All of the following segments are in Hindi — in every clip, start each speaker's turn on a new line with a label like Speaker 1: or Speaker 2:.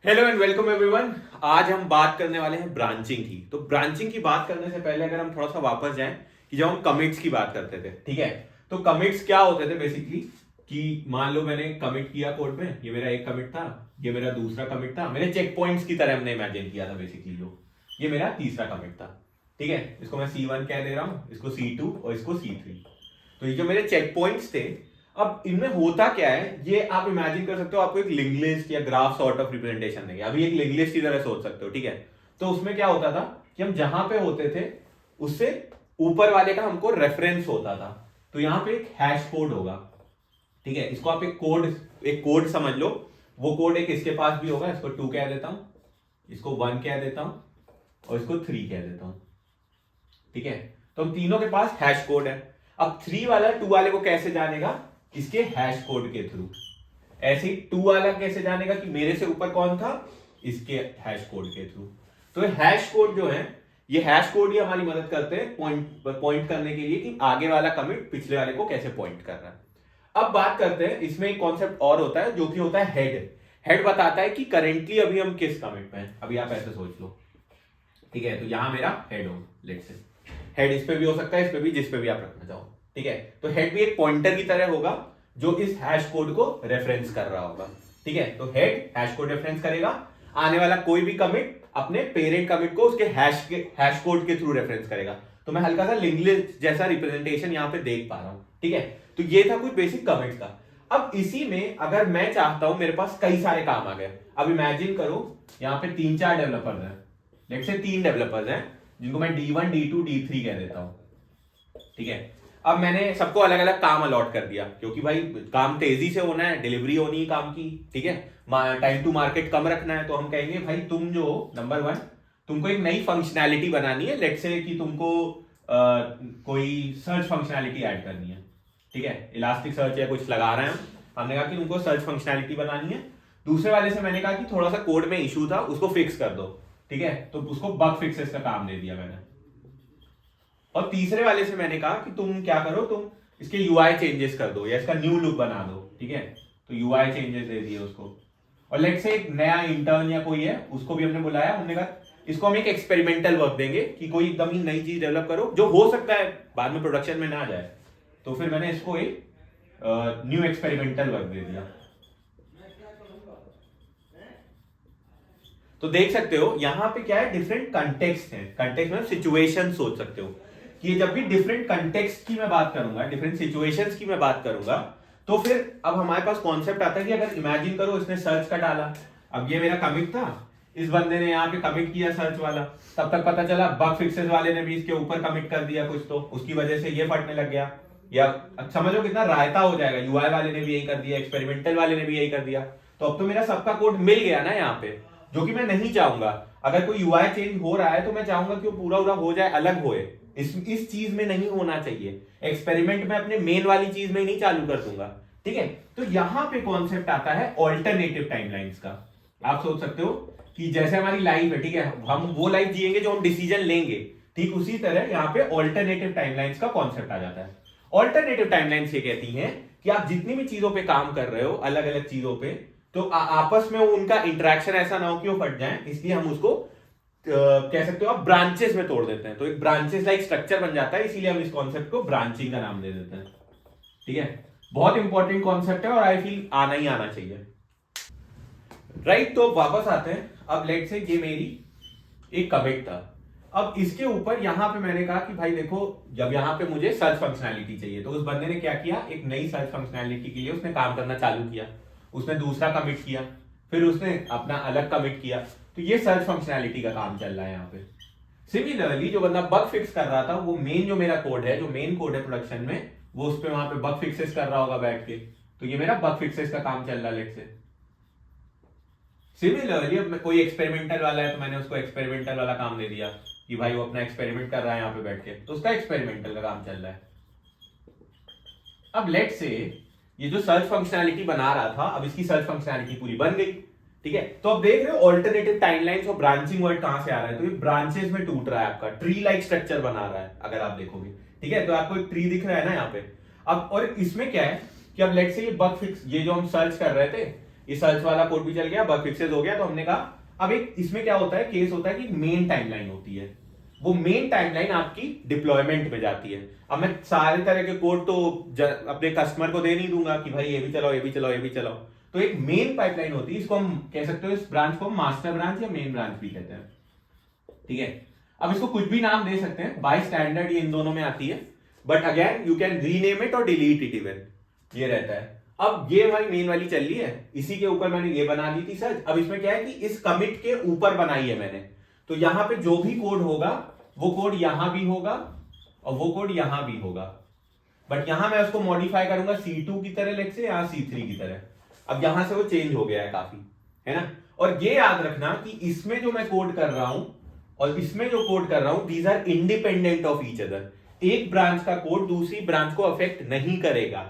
Speaker 1: Hello and welcome everyone. आज हम बात करने वाले हैं ब्रांचिंग की। तो ब्रांचिंग की बात करने से पहले अगर हम थोड़ा सा वापस जाएं कि जब हम कमिट्स की बात करते थे, ठीक है। तो कमिट्स क्या होते थे बेसिकली कि मान लो मैंने कमिट किया कोड में, ये मेरा एक कमिट था, ये मेरा दूसरा कमिट था, मेरे चेक पॉइंट्स की तरह हमने इमेजिन किया था बेसिकली। जो ये मेरा तीसरा कमिट था, ठीक है। इसको मैं C1 कह दे रहा हूं, इसको C2 और इसको C3। तो ये जो मेरे चेक पॉइंट्स थे, अब इनमें होता क्या है ये आप इमेजिन कर सकते हो। आपको एक लिंक लिस्ट या ग्राफ सॉर्ट ऑफ रिप्रेजेंटेशन देंगे, अभी एक लिंक लिस्ट की तरह सोच सकते हो, ठीक है। तो उसमें क्या होता था कि हम जहां पे होते थे उससे ऊपर वाले का हमको रेफरेंस होता था। तो यहां पे एक हैश कोड होगा, ठीक है। इसको आप एक कोड समझ लो। वो कोड एक इसके पास भी होगा, इसको 2 कह देता हूं, इसको 1 कह देता हूं और इसको 3 कह देता हूं, ठीक है। तो हम तीनों के पास हैश कोड है। अब 3 वाला 2 वाले को कैसे जानेगा? इसके हैश कोड के थ्रू। ऐसे ही 2 वाला कैसे जानेगा कि मेरे से ऊपर कौन था? इसके हैश कोड के थ्रू। तो हैश कोड जो है, ये हैश कोड ही हमारी मदद करते हैं पॉइंट करने के लिए कि आगे वाला कमिट पिछले वाले को कैसे पॉइंट कर रहा है। अब बात करते हैं, इसमें एक कॉन्सेप्ट और होता है जो कि होता है हेड। हेड बताता है कि करेंटली अभी हम किस कमिट में हैं। अभी आप ऐसे सोच लो, ठीक है। तो यहां मेरा हेड हो, लेट्स से हेड इस पे भी हो सकता है, इस पे भी, जिस पे भी आप रखना चाहो, ठीक है। तो हेड भी एक पॉइंटर की तरह होगा जो इस हैश कोड को रेफरेंस कर रहा होगा, ठीक है। तो हेड हैश कोड रेफरेंस करेगा। आने वाला कोई भी कमिट अपने पेरेंट कमिट को उसके हैश कोड के थ्रू रेफरेंस करेगा। तो मैं हल्का सा लिंक लिस्ट जैसा रिप्रेजेंटेशन यहां पे देख पा रहा हूं, ठीक है। तो ये था कुछ बेसिक कमिट का। अब इसी में अगर मैं चाहता हूं, मेरे पास कई सारे काम आ गए। अब इमेजिन करो यहां पे 3-4 डेवलपर्स हैं, लेट्स से 3 डेवलपर्स हैं जिनको मैं D1 D2 D3 कह देता हूं, ठीक है। अब मैंने सबको अलग अलग काम अलॉट कर दिया क्योंकि भाई काम तेजी से होना है, डिलीवरी होनी है काम की, ठीक है। टाइम टू मार्केट कम रखना है। तो हम कहेंगे भाई तुम जो नंबर 1, तुमको एक नई फंक्शनैलिटी बनानी है। लेट्स से कि तुमको कोई सर्च फंक्शनैलिटी ऐड करनी है, ठीक है। इलास्टिक सर्च या कुछ लगा रहे हैं हमने कहा कि तुमको सर्च फंक्शनैलिटी बनानी है। दूसरे वाले से मैंने कहा कि थोड़ा सा कोड में इशू था, उसको फिक्स कर दो, ठीक है। तो उसको बग फिक्सेस का काम दे दिया मैंने। और तीसरे वाले से मैंने कहा कि तुम क्या करो, तुम इसके यूआई चेंजेस कर दो या इसका न्यू लुक बना दो, ठीक है। तो यूआई चेंजेस दे दिए उसको। और लेट्स से एक नया इंटर्न या कोई है, उसको भी हमने बुलाया। हमने कहा इसको हम एक एक्सपेरिमेंटल वर्क देंगे कि कोई एकदम ही नई चीज डेवलप करो जो हो सकता है बाद में प्रोडक्शन में ना जाए। तो फिर मैंने इसको एक न्यू एक्सपेरिमेंटल वर्क दे दिया। तो देख सकते हो यहां पे क्या है, डिफरेंट कंटेक्स्ट है। कंटेक्स्ट में सिचुएशन सोच सकते हो कि जब भी डिफरेंट कंटेक्स्ट की मैं बात करूंगा, डिफरेंट सिचुएशंस की मैं बात करूंगा, तो फिर अब हमारे पास कॉन्सेप्ट आता है कि अगर इमेजिन करो इसने सर्च का डाला। अब ये मेरा कमिट था, इस बंदे ने यहाँ पे कमिट किया सर्च वाला। तब तक पता चला बग फिक्सेस वाले ने भी इसके ऊपर कमिट कर दिया कुछ, तो उसकी वजह से ये फटने लग गया। या समझो कितना रायता हो जाएगा, यूआई वाले ने भी यही कर दिया, एक्सपेरिमेंटल वाले ने भी यही कर दिया। तो अब तो मेरा सबका कोड मिल गया ना यहाँ पे, जो कि मैं नहीं चाहूंगा। अगर कोई यूआई चेंज हो रहा है तो मैं चाहूंगा कि वो पूरा पूरा हो जाए, अलग होए। इस चीज में नहीं होना चाहिए। एक्सपेरिमेंट में अपने मेन वाली चीज में ही नहीं चालू कर दूंगा, ठीक है। तो यहां पे कॉन्सेप्ट आता है ऑल्टरनेटिव टाइमलाइंस का। आप सोच सकते हो कि जैसे हमारी लाइफ है, ठीक है, हम वो लाइफ जिएंगे जो हम डिसीजन लेंगे, ठीक उसी तरह यहां पे ऑल्टरनेटिव टाइमलाइंस का कॉन्सेप्ट आ जाता है। ऑल्टरनेटिव टाइमलाइंस ये कहती हैं कि आप जितनी भी चीजों पे काम कर रहे हो, अलग अलग चीजों पे, तो आपस में उनका इंटरेक्शन ऐसा ना हो कि वो फट जाए, इसलिए हम उसको कह सकते हो आप ब्रांचेस में तोड़ देते हैं। तो एक ब्रांचेस लाइक स्ट्रक्चर बन जाता है, इसीलिए हम इस कॉन्सेप्ट को ब्रांचिंग का नाम दे देते हैं, ठीक है। बहुत इंपॉर्टेंट कॉन्सेप्ट है और आई फील आना ही आना चाहिए, राइट। तो वापस आते हैं। अब लेट से ये मेरी एक कमिट था। अब इसके ऊपर यहां पे मैंने कहा कि भाई देखो, जब यहां पे मुझे सर्च फंक्शनैलिटी चाहिए, तो उस बंदे ने क्या किया, एक नई सर्च फंक्शनैलिटी के लिए उसने काम करना चालू किया। उसने दूसरा कमिट किया, फिर उसने अपना अलग कमिट किया। तो ये सर्च फंक्शनैलिटी का काम चल रहा है यहाँ पे। सिमिलरली जो बंदा बग फिक्स कर रहा था, वो मेन जो मेरा कोड है, जो मेन कोड है प्रोडक्शन में, वो उस पर वहां पे बग फिक्सेस कर रहा होगा बैठ के। तो ये मेरा बग फिक्सेस का काम चल रहा है लेट से। सिमिलरली अब कोई एक्सपेरिमेंटल वाला है तो मैंने उसको एक्सपेरिमेंटल वाला काम दे दिया कि भाई वो अपना एक्सपेरिमेंट कर रहा है यहाँ पे बैठ के, तो उसका एक्सपेरिमेंटल का काम चल रहा है। अब लेट से ये जो सर्च फंक्शनैलिटी बना रहा था, अब इसकी सर्च फंक्शनैलिटी पूरी बन गई, ठीक है। तो अब देख रहे हो ऑल्टरनेटिव टाइमलाइंस और ब्रांचिंग वर्ड कहां से आ रहा है। तो ये ब्रांचेस में टूट रहा है, आपका ट्री लाइक स्ट्रक्चर बना रहा है अगर आप देखोगे, ठीक है। तो आपको एक ट्री दिख रहा है ना यहाँ पे। अब और इसमें क्या है कि अब लेट से ये बग फिक्स, ये जो हम सर्च कर रहे थे, ये सर्च वाला कोड भी चल गया, बग फिक्सेस हो गया। तो हमने कहा अब एक इसमें क्या होता है, केस होता है कि मेन टाइमलाइन होती है, वो मेन टाइमलाइन आपकी डिप्लॉयमेंट में जाती है। अब मैं सारे तरह के कोड तो अपने कस्टमर को दे नहीं दूंगा कि भाई ये भी चलाओ, ये भी चलाओ, ये भी चलाओ। तो एक मेन पाइपलाइन होती है, इसको हम कह सकते हो, इस ब्रांच को मास्टर ब्रांच या मेन ब्रांच भी कहते हैं, ठीक है। अब इसको कुछ भी नाम दे सकते हैं, बाय स्टैंडर्ड ये इन दोनों में आती है, but again you can rename it और डिलीट इट इवन, ये रहता है। अब ये हमारी मेन वाली चल रही है, इसी के ऊपर मैंने ये बना दी थी सर्च। अब इसमें क्या है कि इस कमिट के ऊपर बनाई है मैंने, तो यहां पे जो भी कोड होगा वो कोड यहां भी होगा और वो कोड यहां भी होगा, बट यहां मैं उसको मॉडिफाई करूंगा C2 की तरह, लेट से यहां C3 की तरह। अब यहां से वो चेंज हो गया है काफी, है ना। और ये याद रखना कि इसमें जो मैं कोड कर रहा हूं और इसमें जो कोड कर रहा हूं, these are independent of each other. एक ब्रांच का कोड दूसरी ब्रांच को अफेक्ट नहीं करेगा,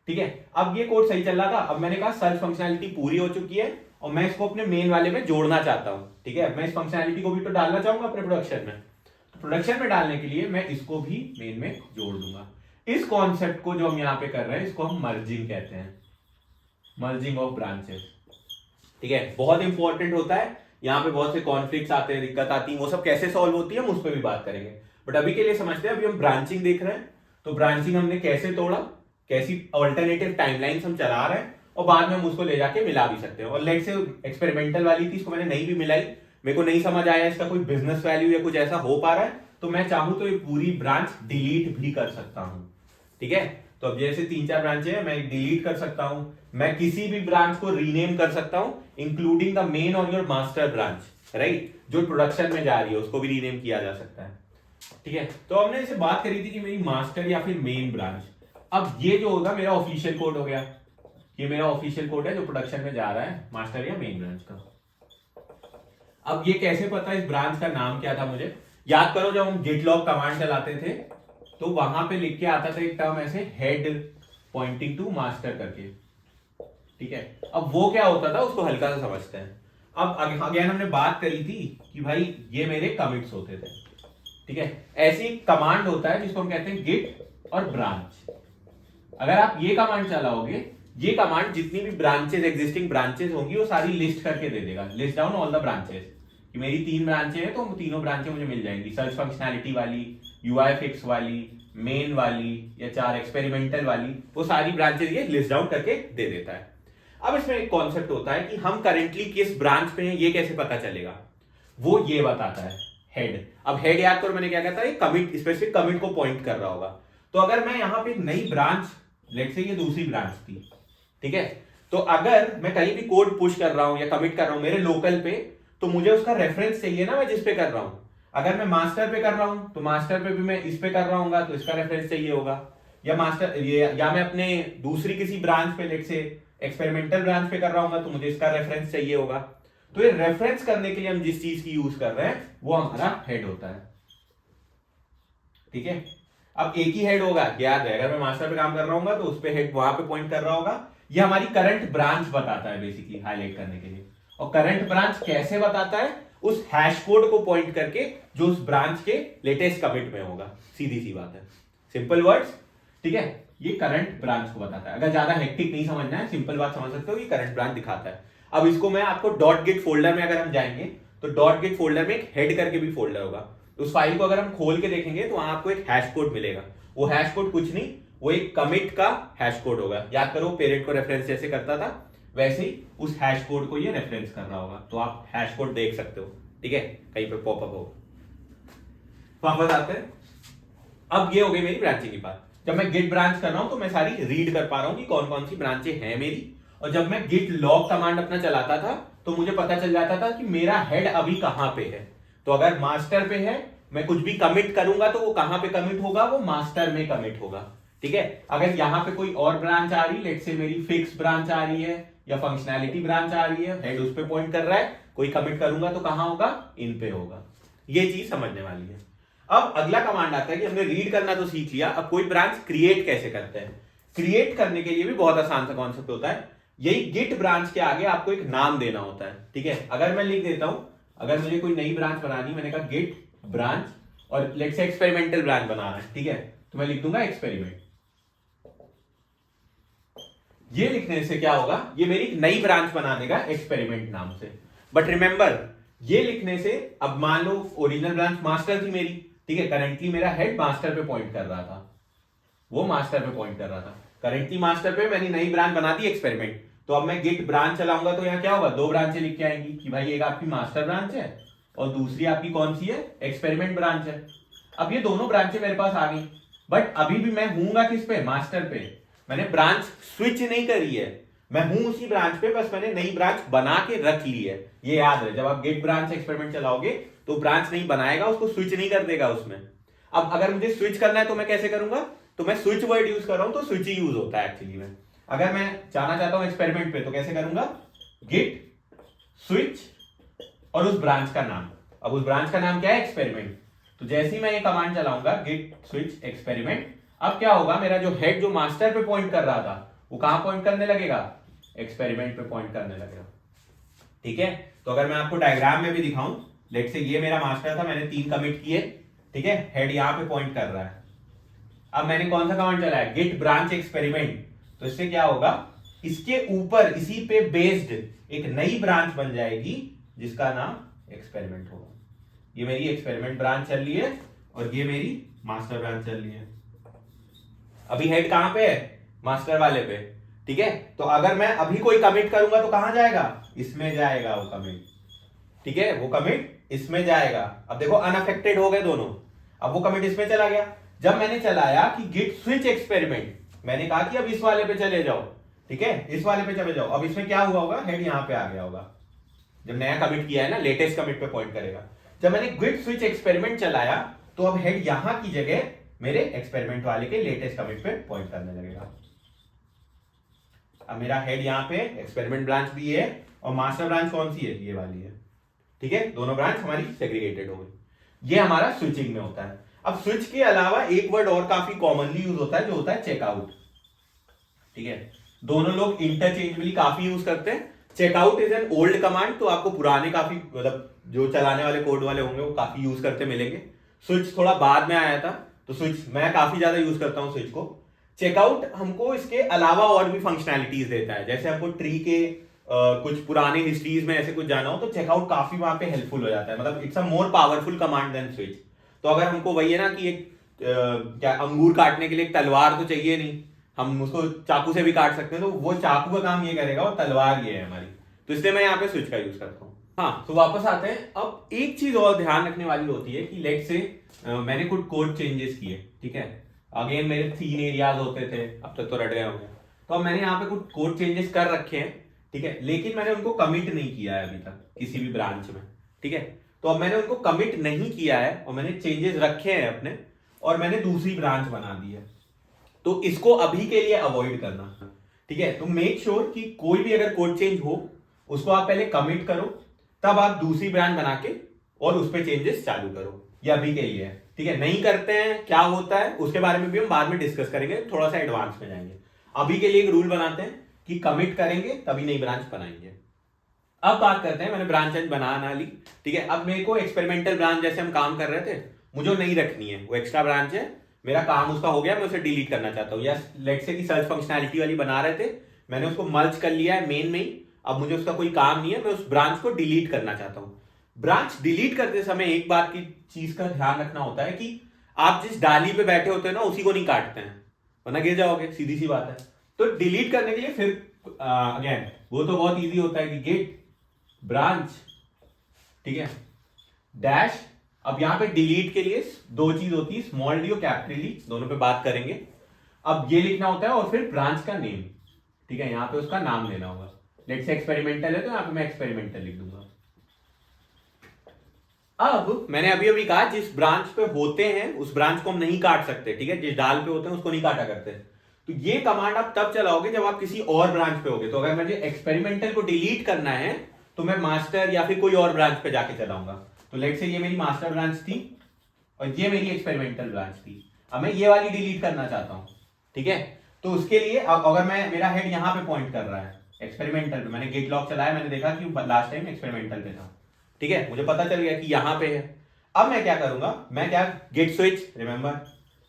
Speaker 1: ठीक है। अब ये कोड सही चल रहा था, अब मैंने कहा सर्च फंक्शनैलिटी पूरी हो चुकी है और मैं इसको अपने मेन वाले में जोड़ना चाहता हूं, ठीक है। मैं इस फंक्शनैलिटी को भी तो डालना चाहूंगा अपने प्रोडक्शन में, तो प्रोडक्शन में डालने के लिए मैं इसको भी मेन में जोड़ दूंगा। इस कॉन्सेप्ट को जो हम यहां पे कर रहे हैं, इसको हम मर्जिंग कहते हैं, मर्जिंग ऑफ ब्रांचेस, ठीक है। बहुत इंपॉर्टेंट होता है, यहाँ पे बहुत से कॉन्फ्लिक्ट्स आते हैं, दिक्कत आती है, वो सब कैसे सॉल्व होती है हम उस पर भी बात करेंगे। बट अभी के लिए समझते हैं, अभी हम ब्रांचिंग देख रहे हैं, तो ब्रांचिंग हमने कैसे तोड़ा, कैसी अल्टरनेटिव टाइमलाइंस हम चला रहे हैं, और बाद में हम उसको ले जाके मिला भी सकते हैं। और लेट से एक्सपेरिमेंटल वाली थी, इसको मैंने नहीं भी मिलाई, मेरे को नहीं समझ आया इसका कोई बिजनेस वैल्यू या कुछ ऐसा हो पा रहा है, तो मैं चाहूं तो ये पूरी ब्रांच डिलीट भी कर सकता हूं, ठीक है। तो अब जैसे 3-4 ब्रांचें हैं, मैं डिलीट कर सकता हूं, मैं किसी भी ब्रांच को रीनेम कर सकता हूं, इंक्लूडिंग द मेन और योर मास्टर ब्रांच, राइट। जो प्रोडक्शन में जा रही है उसको भी रीनेम किया जा सकता है, ठीक है। तो हमने इसे बात करी थी कि मेरी मास्टर या फिर मेन ब्रांच। अब ये जो होगा मेरा ऑफिशियल कोड हो गया, ये मेरा ऑफिशियल कोड है जो प्रोडक्शन में जा रहा है, मास्टर या मेन ब्रांच का। अब ये कैसे पता इस ब्रांच का नाम क्या था, मुझे याद करो, जब हम गिटलॉग कमांड चलाते थे तो वहां पे लिख के आता था एक टर्म ऐसे, हेड पॉइंटिंग टू मास्टर करके, ठीक है। अब वो क्या होता था उसको हल्का सा समझते हैं। अब अगेन हमने बात करी थी कि भाई ये मेरे कमिट्स होते थे, ठीक है। ऐसी कमांड होता है जिसको हम कहते हैं गिट और ब्रांच। अगर आप ये कमांड चलाओगे, ये कमांड जितनी भी ब्रांचेस, एग्जिस्टिंग ब्रांचेस होंगी वो सारी लिस्ट करके दे देगा, list down all the branches, कि मेरी 3 ब्रांचें हैं तो तीनों ब्रांचें मुझे मिल जाएंगी, सर्च फंक्शनैलिटी वाली, यूआई फिक्स वाली, मेन वाली या 4 एक्सपेरिमेंटल वाली, वो सारी ब्रांचेस ये लिस्ट डाउन करके दे देता है। अब इसमें एक कॉन्सेप्ट होता है कि हम करेंटली किस ब्रांच पे हैं ये कैसे पता चलेगा, वो ये बताता है हेड। अब हेड याद करो मैंने क्या कहता है, कमिट, स्पेसिफिक कमिट को पॉइंट कर रहा होगा। तो अगर मैं यहां पे एक नई ब्रांच, लेट्स से ये दूसरी ब्रांच थी, ठीक है, तो अगर मैं कहीं भी कोड पुश कर रहा हूं या कमिट कर रहा हूं मेरे लोकल पे, तो मुझे उसका रेफरेंस चाहिए ना, मैं जिस पे कर रहा हूं। अगर मैं मास्टर पे कर रहा हूं तो मास्टर पे भी मैं इस पे कर रहा हूँ तो इसका रेफरेंस चाहिए होगा, या मास्टर या मैं अपने दूसरी किसी ब्रांच पे, लेट से एक्सपेरिमेंटल ब्रांच पे कर रहा हूँ तो मुझे इसका रेफरेंस चाहिए होगा। तो ये रेफरेंस करने के लिए हम जिस चीज की यूज कर रहे हैं वो हमारा हेड होता है, ठीक है। अब एक ही हेड होगा, याद है, अगर मैं मास्टर पे काम कर रहा हूँ तो उस पे हेड वहां पे पॉइंट कर रहा होगा। ये हमारी करंट ब्रांच बताता है बेसिकली, हाईलाइट करने के लिए। और करंट ब्रांच कैसे बताता है, उस हैश कोड को पॉइंट करके जो उस ब्रांच के लेटेस्ट कमिट में होगा, सीधी सी बात है, सिंपल वर्ड्स, ठीक है। ये करंट ब्रांच को बताता है। अगर ज्यादा हेक्टिक नहीं समझना है, सिंपल बात समझ सकते हो, ये करंट ब्रांच दिखाता है। अब इसको मैं आपको डॉट गिट फोल्डर में अगर हम जाएंगे तो डॉट गिट फोल्डर में एक हेड करके भी फोल्डर होगा, उस फाइल को अगर हम खोल के देखेंगे तो वहां आपको एक हैश कोड मिलेगा। वो हैश कोड कुछ नहीं, वो एक कमिट का हैश कोड होगा। याद करो, पेरेंट को रेफरेंस जैसे करता था वैसे ही उस हैश कोड को ये रेफरेंस कर रहा होगा। तो आप हैश कोड देख सकते हो, ठीक है, कहीं पे पॉपअप हो। वापस आते हैं, अब ये हो गई मेरी ब्रांचिंग की बात। जब मैं गिट ब्रांच कर रहा हूं तो मैं सारी रीड कर पा रहा हूं कि कौन कौन सी ब्रांचें हैं मेरी। और जब मैं गिट लॉग कमांड अपना चलाता था तो मुझे पता चल जाता था कि मेरा हेड अभी कहां पे है। तो अगर मास्टर पे है, मैं कुछ भी कमिट करूंगा तो वो कहां पे कमिट होगा, वो मास्टर में कमिट होगा, ठीक है। अगर यहां पे कोई और ब्रांच आ रही, लेट से मेरी फिक्स ब्रांच आ रही है या फंक्शनैलिटी ब्रांच आ रही है, हेड उस पे पॉइंट कर रहा है, कोई कमिट करूंगा तो कहां होगा, इन पे होगा। ये चीज समझने वाली है। अब अगला कमांड आता है कि हमने रीड करना तो सीख लिया, अब कोई ब्रांच क्रिएट कैसे करते हैं। क्रिएट करने के लिए भी बहुत आसान सा कॉन्सेप्ट होता है, यही गिट ब्रांच के आगे आपको एक नाम देना होता है, ठीक है। अगर मैं लिख देता हूं, अगर मुझे कोई नई ब्रांच बनानी, मैंने कहा गिट ब्रांच और लेट्स से एक्सपेरिमेंटल ब्रांच बनाना है, ठीक है, तो मैं लिख दूंगा एक्सपेरिमेंट। ये लिखने से क्या होगा, ये मेरी एक नई ब्रांच बना देगा एक्सपेरिमेंट नाम से। बट रिमेंबर, ये लिखने से अब मान लो ओरिजिनल ब्रांच मास्टर थी मेरी, ठीक है, करेंटली मेरा हेड मास्टर पे पॉइंट कर रहा था, वो मास्टर पे पॉइंट कर रहा था, करेंटली मास्टर पे मैंने नई ब्रांच बना दी एक्सपेरिमेंट। तो अब मैं गिट ब्रांच चलाऊंगा तो यहाँ क्या होगा, दो ब्रांचें लिख के आएंगी कि भाई एक आपकी मास्टर ब्रांच है और दूसरी आपकी कौन सी है, एक्सपेरिमेंट ब्रांच है। अब ये दोनों ब्रांचें मेरे पास आ गई, बट अभी भी मैं हूंगा किस पे, मास्टर पे। मैंने ब्रांच स्विच नहीं करी है, मैं हूं उसी ब्रांच पे, बस मैंने नई ब्रांच बना के रख ली है। ये याद है, जब आप गेट ब्रांच एक्सपेरिमेंट चलाओगे तो ब्रांच नहीं बनाएगा, उसको स्विच नहीं कर देगा उसमें। अब अगर मुझे स्विच करना है तो मैं कैसे करूंगा, तो मैं स्विच वर्ड यूज कर रहा हूं तो स्विच ही यूज होता है एक्चुअली में। अगर मैं जाना चाहता हूं एक्सपेरिमेंट पे तो कैसे करूंगा, गिट स्विच और उस ब्रांच का नाम। अब उस ब्रांच का नाम क्या है, एक्सपेरिमेंट। तो जैसे ही मैं ये कमांड चलाऊंगा गिट स्विच एक्सपेरिमेंट, अब क्या होगा, मेरा जो हेड जो मास्टर पे पॉइंट कर रहा था वो कहां पॉइंट करने लगेगा, एक्सपेरिमेंट पे पॉइंट करने लगेगा। ठीक है, तो अगर मैं आपको डायग्राम में भी दिखाऊं, लेट से ये मेरा मास्टर था, मैंने 3 कमिट किए, ठीक है, हेड यहां पे पॉइंट कर रहा है। अब मैंने कौन सा कमांड चलाया, गेट ब्रांच एक्सपेरिमेंट। तो इससे क्या होगा, इसके ऊपर इसी पे बेस्ड एक नई ब्रांच बन जाएगी जिसका नाम एक्सपेरिमेंट होगा। ये मेरी एक्सपेरिमेंट ब्रांच चल रही है और ये मेरी मास्टर ब्रांच चल रही है। अभी हेड कहां पे है, मास्टर वाले पे, ठीक है। तो अगर मैं अभी कोई कमिट करूंगा तो कहां जाएगा, इसमें जाएगा वो कमिट, ठीक है, वो कमिट इसमें जाएगा। अब देखो अनअफेक्टेड हो गए दोनों, अब वो कमिट इसमें चला गया। जब मैंने चलाया कि गिट स्विच एक्सपेरिमेंट, मैंने कहा कि अब इस वाले पे चले जाओ, ठीक है, इस वाले पे चले जाओ। अब इसमें क्या हुआ होगा, हेड यहां पे आ गया होगा। जब नया कमिट किया है ना, लेटेस्ट कमिट पे पॉइंट करेगा। जब मैंने गिट स्विच एक्सपेरिमेंट चलाया तो अब हेड यहां की जगह मेरे एक्सपेरिमेंट वाले के लेटेस्ट कमिट पे पॉइंट करने लगेगा। अब मेरा हेड यहां पे एक्सपेरिमेंट ब्रांच भी है और मास्टर ब्रांच कौन सी है, ये वाली है, ठीक है, दोनों ब्रांच हमारी सेग्रीगेटेड हो गई। ये हमारा स्विचिंग में होता है। अब स्विच के अलावा एक वर्ड और काफी कॉमनली यूज होता है जो होता है चेकआउट, ठीक है, दोनों लोग इंटरचेंजेबली काफी यूज करते हैं। Checkout is an old command, तो आपको पुराने काफी मतलब जो चलाने वाले कोड वाले होंगे वो काफी यूज करते मिलेंगे। स्विच थोड़ा बाद में आया था, तो स्विच मैं काफी ज्यादा यूज करता हूं स्विच को। चेकआउट हमको इसके अलावा और भी फंक्शनैलिटीज देता है, जैसे हमको ट्री के कुछ पुरानी हिस्ट्रीज में ऐसे कुछ जाना हो तो चेकआउट काफी वहां पे हेल्पफुल हो जाता है, मतलब it's a more powerful command than switch. तो अगर हमको वही है ना कि एक क्या अंगूर काटने के लिए एक तलवार तो चाहिए नहीं, हम उसको चाकू से भी काट सकते हैं, तो वो चाकू का काम ये करेगा और तलवार ये है हमारी, तो इसलिए मैं यहाँ पे स्विच का यूज करता हूँ। हाँ, तो वापस आते हैं। अब एक चीज और ध्यान रखने वाली होती है कि लेट से मैंने कुछ कोड चेंजेस किए, ठीक है, अगेन मेरे 3 एरियाज होते थे, अब तक तो रट गए होंगे, तो अब मैंने यहाँ पे कुछ कोड चेंजेस कर रखे हैं, ठीक है, लेकिन मैंने उनको कमिट नहीं किया है अभी तक किसी भी ब्रांच में, ठीक है। तो अब मैंने उनको कमिट नहीं किया है और मैंने चेंजेस रखे हैं अपने, और मैंने दूसरी ब्रांच बना दी है, तो इसको अभी के लिए अवॉइड करना, ठीक है। तो मेक श्योर कि कोई भी अगर कोड चेंज हो उसको आप पहले कमिट करो, तब आप दूसरी ब्रांच बना के और उस पर चेंजेस चालू करो। ये अभी के लिए है, ठीक है। नहीं करते हैं क्या होता है उसके बारे में भी हम बाद में डिस्कस करेंगे, थोड़ा सा एडवांस में जाएंगे। अभी के लिए एक रूल बनाते हैं कि कमिट करेंगे तभी नई ब्रांच बनाएंगे। अब बात करते हैं, मैंने ब्रांच बना ली, ठीक है। अब मेरे को एक्सपेरिमेंटल ब्रांच जैसे हम काम कर रहे थे, मुझे नहीं रखनी है, वो एक्स्ट्रा ब्रांच है, मेरा काम उसका हो गया, मैं उसे डिलीट करना चाहता हूँ। या लेट्स से कि सर्च फंक्शनैलिटी वाली बना रहे थे, मैंने उसको मर्ज कर लिया है मेन में ही, अब मुझे उसका कोई काम नहीं है, मैं उस ब्रांच को डिलीट करना चाहता हूँ। ब्रांच डिलीट करते समय एक बात की चीज का ध्यान रखना होता है कि आप जिस डाली पे बैठे होते हैं ना उसी को नहीं काटते हैं, वरना गिर जाओगे, सीधी सी बात है। तो डिलीट करने के लिए फिर अगेन वो तो बहुत इजी होता है कि गेट ब्रांच, ठीक है, डैश। अब यहां पे डिलीट के लिए 2 चीज होती है, स्मॉल डी और कैपिटल डी, दोनों पे बात करेंगे। अब ये लिखना होता है और फिर ब्रांच का नेम, ठीक है, यहां पे उसका नाम लेना होगा। लेट्स से एक्सपेरिमेंटल है तो यहां पे मैं एक्सपेरिमेंटल लिख दूंगा। अब मैंने अभी अभी कहा जिस ब्रांच पे होते हैं उस ब्रांच को हम नहीं काट सकते, ठीक है, जिस डाल पे होते हैं उसको नहीं काटा करते। तो ये कमांड आप तब चलाओगे जब आप किसी और ब्रांच पे होगे। तो अगर मुझे एक्सपेरिमेंटल को डिलीट करना है तो मैं मास्टर या फिर कोई और ब्रांच पे जाके चलाऊंगा। तो लेट से ये मेरी मास्टर ब्रांच थी और ये मेरी एक्सपेरिमेंटल ब्रांच थी, अब मैं ये वाली डिलीट करना चाहता हूं, ठीक है। तो उसके लिए अगर मैं मेरा हेड यहां पे पॉइंट कर रहा है एक्सपेरिमेंटल पे, मैंने गेट लॉक चलाया, मैंने देखा कि लास्ट टाइम एक्सपेरिमेंटल पे था, ठीक है, मुझे पता चल गया कि यहां पे है। अब मैं क्या करूंगा, मैं क्या गेट स्विच, रिमेंबर,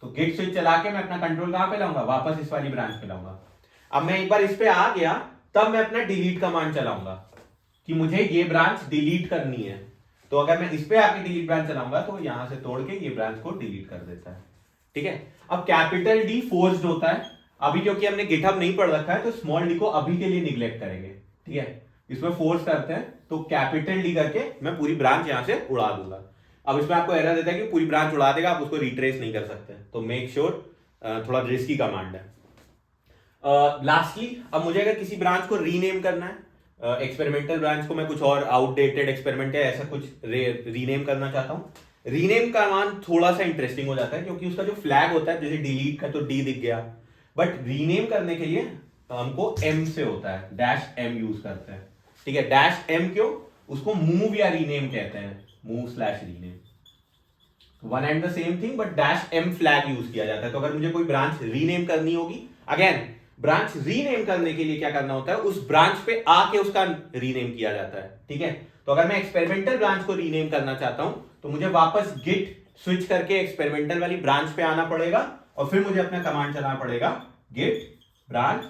Speaker 1: तो गेट स्विच चला के मैं अपना कंट्रोल कहां पे लाऊंगा, वापस इस वाली ब्रांच पे लाऊंगा। अब मैं एक बार इस पे आ गया, तब मैं अपना डिलीट कमांड चलाऊंगा कि मुझे ये ब्रांच डिलीट करनी है। तो अगर मैं इस पे आके डिलीट ब्रांच चलाऊंगा तो यहां से तोड़ के ये ब्रांच को डिलीट कर देता है। ठीक है, अब कैपिटल डी फोर्स्ड होता है। अभी क्योंकि हमने गिटहब नहीं पढ़ रखा है तो स्मॉल डी को अभी के लिए निग्लेक्ट करेंगे। ठीक है, इसमें फोर्स करते हैं तो कैपिटल डी करके मैं पूरी ब्रांच यहां से उड़ा दूंगा। अब इसमें आपको एरर देता है कि पूरी ब्रांच उड़ा देगा, आप उसको रिट्रेस नहीं कर सकते, तो मेक श्योर थोड़ा रिस्की कमांड है। लास्टली अब मुझे अगर किसी ब्रांच को रीनेम करना है, एक्सपेरिमेंटल ब्रांच को मैं कुछ और आउटडेटेड एक्सपेरिमेंट है ऐसा कुछ रीनेम करना चाहता हूं। रीनेम का मान थोड़ा सा इंटरेस्टिंग हो जाता है क्योंकि उसका जो फ्लैग होता है, जैसे डिलीट का तो डी दिख गया, बट रीनेम करने के लिए हमको एम से होता है, डैश एम यूज करते हैं। ठीक है, डैश एम क्यों? उसको मूव या रीनेम कहते हैं, move slash rename, one and the same thing, but dash M flag use किया जाता है। तो अगर मुझे कोई ब्रांच रीनेम करनी होगी, अगेन ब्रांच रीनेम करने के लिए क्या करना होता है, उस ब्रांच पे आके उसका रीनेम किया जाता है। ठीक है, तो अगर मैं एक्सपेरिमेंटल ब्रांच को रीनेम करना चाहता हूं तो मुझे वापस गिट स्विच करके एक्सपेरिमेंटल वाली ब्रांच पे आना पड़ेगा और फिर मुझे अपना कमांड चलाना पड़ेगा गिट ब्रांच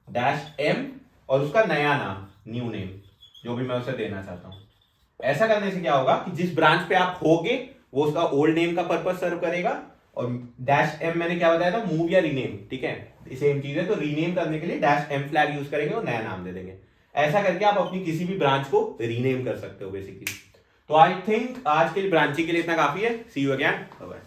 Speaker 1: डैश एम और उसका नया नाम, न्यू नेम, जो भी मैं उसे देना चाहता हूं। ऐसा करने से क्या होगा कि जिस ब्रांच पे आप होगे वो उसका ओल्ड नेम का पर्पस सर्व करेगा, और डैश एम मैंने क्या बताया था, मूव या रीनेम। ठीक है, सेम चीज है, तो रीनेम करने के लिए डैश एम फ्लैग यूज करेंगे और नया नाम दे देंगे। ऐसा करके आप अपनी किसी भी ब्रांच को रीनेम कर सकते हो बेसिकली। तो आई थिंक आज के ब्रांचिंग के लिए इतना काफी है। सी यू अगेन, बाय बाय।